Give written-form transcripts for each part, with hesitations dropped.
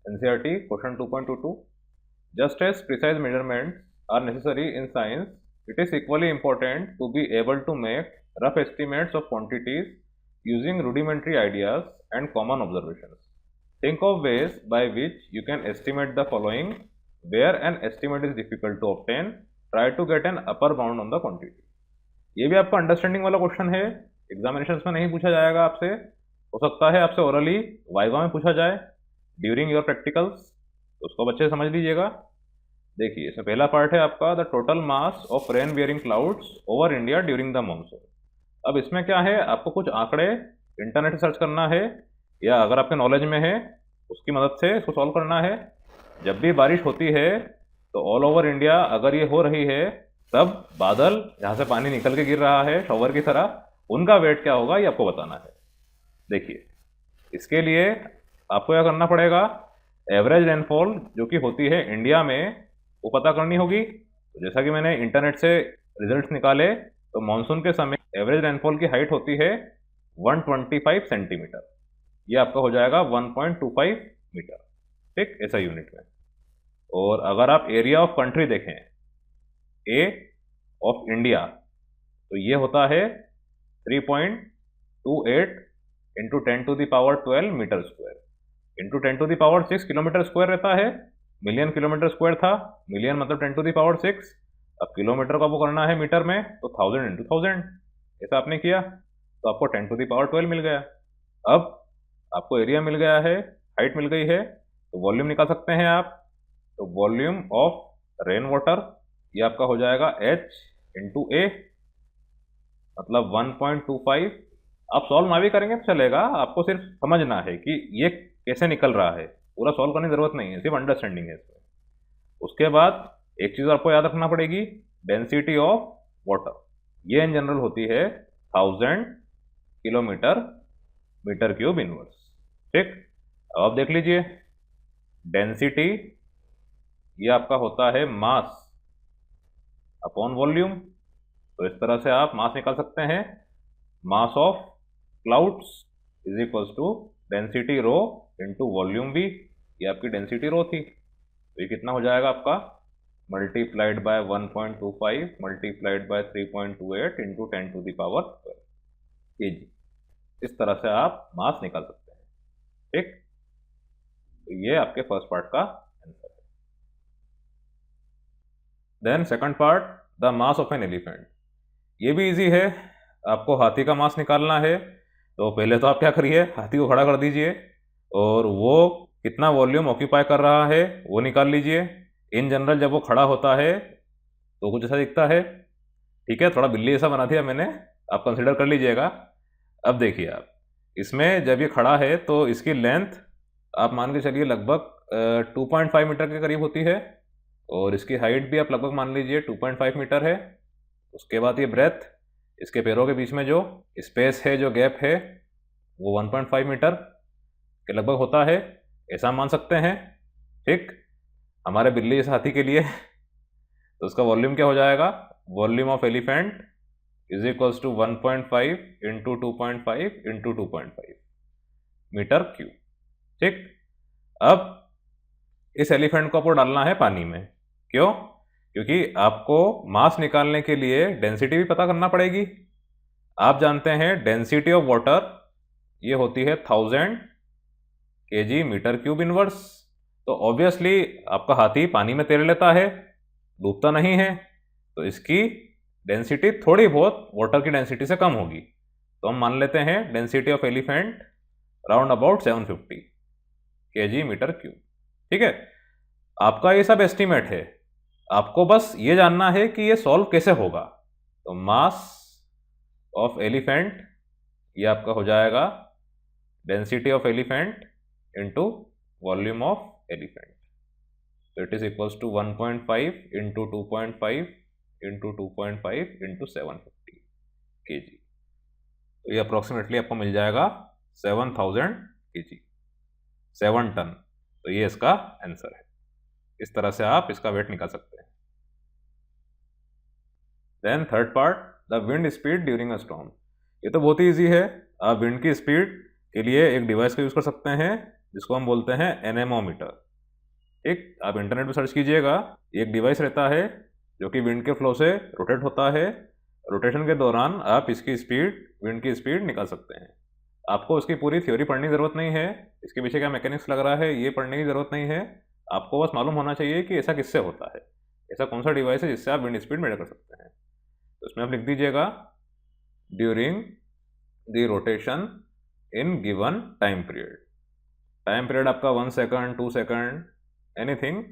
NCERT question 2.22. Just as precise measurements are necessary in science, it is equally important to be able to make rough estimates of quantities using rudimentary ideas and common observations. Think of ways by which you can estimate the following. Where an estimate is difficult to obtain, try to get an upper bound on the quantity. ये भी आपका understanding वाला question है, examination में नहीं पूछा जाएगा आपसे, हो सकता है आपसे ओरली वाइवा में पूछा जाए ड्यूरिंग योर प्रैक्टिकल्स, तो उसको बच्चे समझ लीजिएगा। देखिए इसमें पहला पार्ट है आपका the total mass of rain bearing clouds over India during the monsoon. अब इसमें क्या है, आपको कुछ आंकड़े इंटरनेट से सर्च करना है या अगर आपके नॉलेज में है उसकी मदद से इसको सॉल्व करना है। जब भी बारिश होती है तो ऑल ओवर इंडिया अगर ये हो रही है तब बादल जहाँ से पानी निकल के गिर रहा है शॉवर की तरह, उनका वेट क्या होगा ये आपको बताना है। देखिए इसके लिए आपको क्या करना पड़ेगा, एवरेज रेनफॉल जो कि होती है इंडिया में वो पता करनी होगी। तो जैसा कि मैंने इंटरनेट से रिजल्ट्स निकाले तो मानसून के समय एवरेज रेनफॉल की हाइट होती है 125 सेंटीमीटर, ये आपका हो जाएगा 1.25 मीटर, ठीक, ऐसा यूनिट में। और अगर आप एरिया ऑफ कंट्री देखें, ए ऑफ इंडिया, तो ये होता है 3.28 into 10⁻12 metre square into 10⁻6 kilometre square रहता है। मिलियन किलोमीटर स्क्वायर था, मिलियन मतलब 10⁻6, अब किलोमीटर का वो करना है मीटर में तो 1000 इंटू 1000, ऐसा आपने किया तो आपको 10⁻12 मिल गया। अब आपको एरिया मिल गया है, हाइट मिल गई है, तो वॉल्यूम निकाल सकते हैं आप। तो वॉल्यूम ऑफ रेन वाटर ये आपका हो जाएगा H इंटू ए, मतलब 1.25। आप सॉल्व ना भी करेंगे तो चलेगा, आपको सिर्फ समझना है कि ये कैसे निकल रहा है, पूरा सॉल्व करने की जरूरत नहीं है, सिर्फ अंडरस्टैंडिंग है इसमें। उसके बाद एक चीज़ आपको याद रखना पड़ेगी, डेंसिटी ऑफ वाटर, ये इन जनरल होती है 1000 किलोमीटर मीटर क्यूब इनवर्स, ठीक। अब आप देख लीजिए डेंसिटी ये आपका होता है मास अपॉन वॉल्यूम, तो इस तरह से आप मास निकाल सकते हैं। Mass of clouds is equals to density rho into volume भी, ये आपकी डेंसिटी रो थी, तो ये कितना हो जाएगा आपका multiplied by 1.25 multiplied by 3.28 into 10⁻12 kg। इस तरह से आप मास निकाल सकते हैं, ठीक। तो ये आपके फर्स्ट पार्ट का आंसर है। Then second part, the mass of an elephant. ये भी इजी है, आपको हाथी का मास निकालना है, तो पहले तो आप क्या करिए, हाथी को खड़ा कर दीजिए और वो कितना वॉल्यूम ऑक्यूपाई कर रहा है वो निकाल लीजिए। इन जनरल जब वो खड़ा होता है तो कुछ ऐसा दिखता है, ठीक है, थोड़ा बिल्ली ऐसा बना दिया मैंने, आप कंसिडर कर लीजिएगा। अब देखिए आप इसमें जब ये खड़ा है तो इसकी लेंथ आप मान के चलिए लगभग 2.5 मीटर के करीब होती है, और इसकी हाइट भी आप लगभग मान लीजिए 2.5 मीटर है। उसके बाद ये ब्रेथ, इसके पैरों के बीच में जो स्पेस है, जो गैप है, वो 1.5 मीटर के लगभग होता है, ऐसा मान सकते हैं, ठीक। हमारे बिल्ली इस हाथी के लिए तो उसका वॉल्यूम क्या हो जाएगा, volume of elephant is equals to 1.5 into 2.5 into 2.5 metre cube, ठीक। अब इस एलिफेंट को आपको डालना है पानी में, क्यों, क्योंकि आपको मास निकालने के लिए डेंसिटी भी पता करना पड़ेगी। आप जानते हैं डेंसिटी ऑफ वाटर ये होती है 1000 kg मीटर क्यूब इनवर्स, तो ऑब्वियसली आपका हाथी पानी में तैर लेता है, डूबता नहीं है, तो इसकी डेंसिटी थोड़ी बहुत वाटर की डेंसिटी से कम होगी। तो हम मान लेते हैं density of elephant round about 750 kg metre cube, ठीक है। आपका ये सब एस्टिमेट है, आपको बस ये जानना है कि ये सॉल्व कैसे होगा। तो मास ऑफ एलिफेंट ये आपका हो जाएगा density of elephant into volume of elephant, तो it is equals to 1.5 into 2.5 into 2.5 into 750 kg, तो ये अप्रोक्सीमेटली आपको मिल जाएगा 7000 kg, 7 टन। तो ये इसका आंसर है, इस तरह से आप इसका वेट निकाल सकते हैं। Then third part, the wind speed during a storm. ये तो बहुत ही ईजी है, आप विंड की स्पीड के लिए एक डिवाइस का यूज कर सकते हैं जिसको हम बोलते हैं एनेमोमीटर। ठीक, आप इंटरनेट पे सर्च कीजिएगा, एक डिवाइस रहता है जो कि विंड के फ्लो से रोटेट होता है। रोटेशन के दौरान आप इसकी स्पीड, विंड की स्पीड निकाल सकते हैं। आपको उसकी पूरी थ्योरी पढ़ने की ज़रूरत नहीं है, इसके पीछे क्या मैकेनिक्स लग रहा है ये पढ़ने की ज़रूरत नहीं है। आपको बस मालूम होना चाहिए कि ऐसा किससे होता है, ऐसा कौन सा डिवाइस है जिससे आप विंड स्पीड मेजर कर सकते हैं। तो इसमें आप लिख दीजिएगा during the rotation in given time period. Time period आपका 1 सेकंड, 2 सेकंड, एनीथिंग,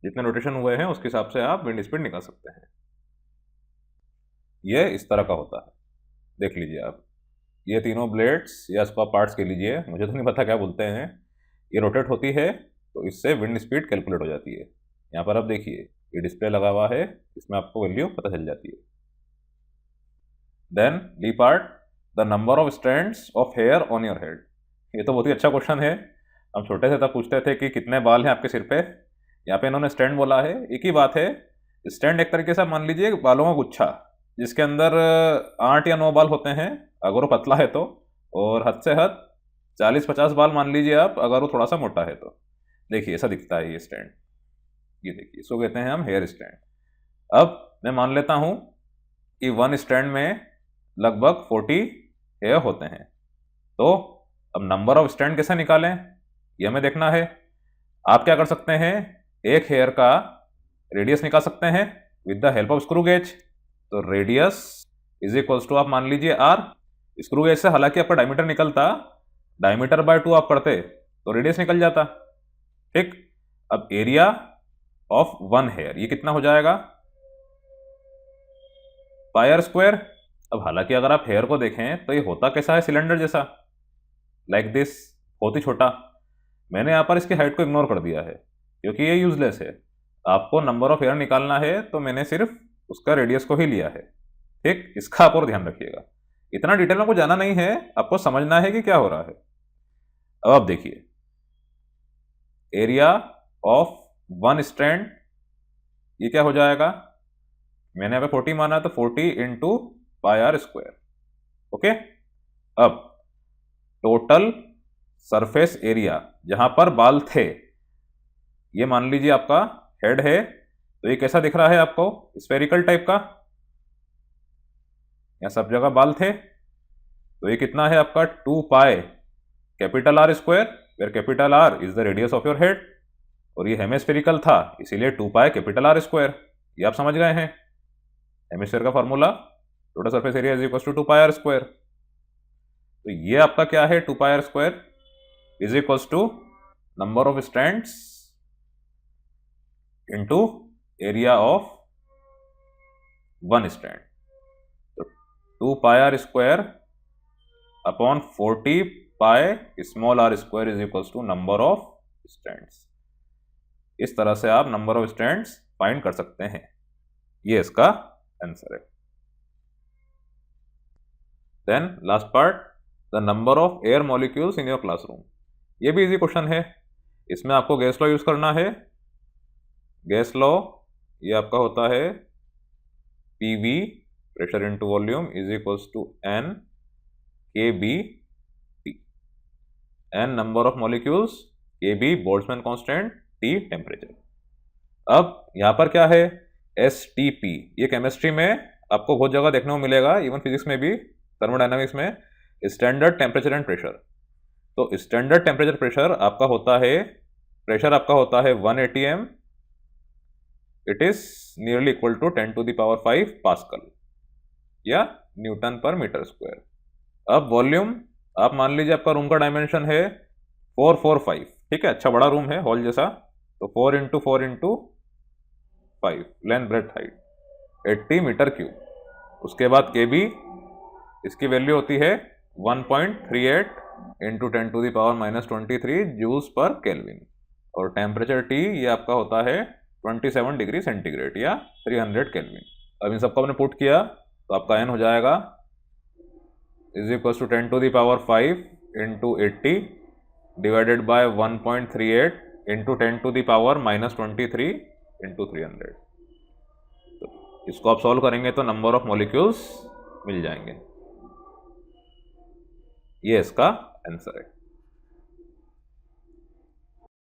जितने रोटेशन हुए हैं उसके हिसाब से आप विंड स्पीड निकाल सकते हैं। ये इस तरह का होता है, देख लीजिए आप। ये तीनों ब्लेड्स या इसको आप पार्ट्स कह लीजिए, मुझे तो नहीं पता क्या बोलते हैं, ये रोटेट होती है तो इससे विंड स्पीड कैलकुलेट हो जाती है। यहाँ पर आप देखिए ये डिस्प्ले लगा हुआ है, इसमें आपको वैल्यू पता चल जाती है। Then D part, the number of strands of hair on your head. ये तो बहुत ही अच्छा क्वेश्चन है। हम छोटे से तब पूछते थे कि कितने बाल हैं आपके सिर पे, यहाँ पे इन्होंने स्टैंड बोला है। एक ही बात है, स्टैंड एक तरीके से मान लीजिए बालों का गुच्छा, जिसके अंदर 8 या 9 बाल होते हैं अगर वो पतला है तो, और हद से हद 40-50 बाल मान लीजिए आप अगर वो थोड़ा सा मोटा है तो। देखिए ऐसा दिखता है ये स्टैंड, ये देखिए, इसको कहते हैं हम हेयर स्टैंड। अब मैं मान लेता हूं कि वन स्टैंड में लगभग 40 हेयर होते हैं। तो अब नंबर ऑफ स्टैंड कैसे निकालें ये हमें देखना है। आप क्या कर सकते हैं, एक हेयर का रेडियस निकाल सकते हैं with the help of screw gauge. तो रेडियस इज इक्वल्स टू आप मान लीजिए आर। स्क्रू गेज से हालांकि आपका डायमीटर निकलता, डायमीटर बाय 2 आप करते तो रेडियस निकल जाता। ठीक, अब एरिया ऑफ वन हेयर ये कितना हो जाएगा, पाई स्क्वायर। अब हालांकि अगर आप हेयर को देखें तो ये होता कैसा है, सिलेंडर जैसा, लाइक दिस, बहुत ही छोटा। मैंने यहाँ पर इसकी हाइट को इग्नोर कर दिया है क्योंकि ये यूजलेस है। आपको नंबर ऑफ हेयर निकालना है तो मैंने सिर्फ उसका रेडियस को ही लिया है। ठीक, इसका आप और ध्यान रखिएगा, इतना डिटेल में को जाना नहीं है, आपको समझना है कि क्या हो रहा है। अब आप देखिए एरिया ऑफ वन स्ट्रैंड ये क्या हो जाएगा, मैंने यहाँ पे 40 माना तो 40 into pi are square. Okay, अब टोटल सरफेस एरिया जहां पर बाल थे, ये मान लीजिए आपका हेड है, तो ये कैसा दिख रहा है आपको, स्फेरिकल टाइप का। यहाँ सब जगह बाल थे तो ये कितना है आपका 2 pi capital R square, where capital R is the radius of your head, और ये हेमिस्फेरिकल था इसीलिए 2 पाई कैपिटल आर स्क्वायर। ये आप समझ गए हैं हेमिस्फेयर का formula, total surface area is equal to 2 pi are square. तो ये आपका क्या है, 2 pi are square is equal to number of strands into area of one strand. तो 2 pi are square upon 40 pi small r square is equal to number of strands. इस तरह से आप नंबर ऑफ स्ट्रैंड्स फाइंड कर सकते हैं, ये इसका आंसर है। Then last part, the number of air molecules in your classroom. ये भी इजी क्वेश्चन है, इसमें आपको गैस लॉ यूज करना है। गैस लॉ ये आपका होता है PV pressure into volume is equals to N kBT। N number of molecules, kB Boltzmann constant, T temperature. अब यहां पर क्या है, STP, ये केमिस्ट्री में आपको बहुत जगह देखने को मिलेगा, इवन फिजिक्स में भी, थर्मोडायनामिक्स में, स्टैंडर्ड टेम्परेचर एंड प्रेशर। तो स्टैंडर्ड टेम्परेचर प्रेशर आपका होता है, प्रेशर आपका होता है 1 atm, it is nearly equal to 10 to the power 5 pascal या न्यूटन पर मीटर स्क्वायर। अब वॉल्यूम आप मान लीजिए आपका रूम का डायमेंशन है 445, ठीक है, अच्छा बड़ा रूम है हॉल जैसा, तो 4 into 4 into 5 length breadth height 80 metre cube. उसके बाद kb, इसकी वैल्यू होती है 1.38 into 10 to the power -23 joules per kelvin, और टेम्परेचर T ये आपका होता है 27 डिग्री सेंटीग्रेड या 300 केल्विन। अब इन सबको आपने पुट किया तो आपका n हो जाएगा is equal to 10 to the power 5 into 80 divided by 1.38 into 10 to the power -23 into 300। तो इसको आप सॉल्व करेंगे तो नंबर ऑफ मॉलिक्यूल्स मिल जाएंगे, ये इसका आंसर है।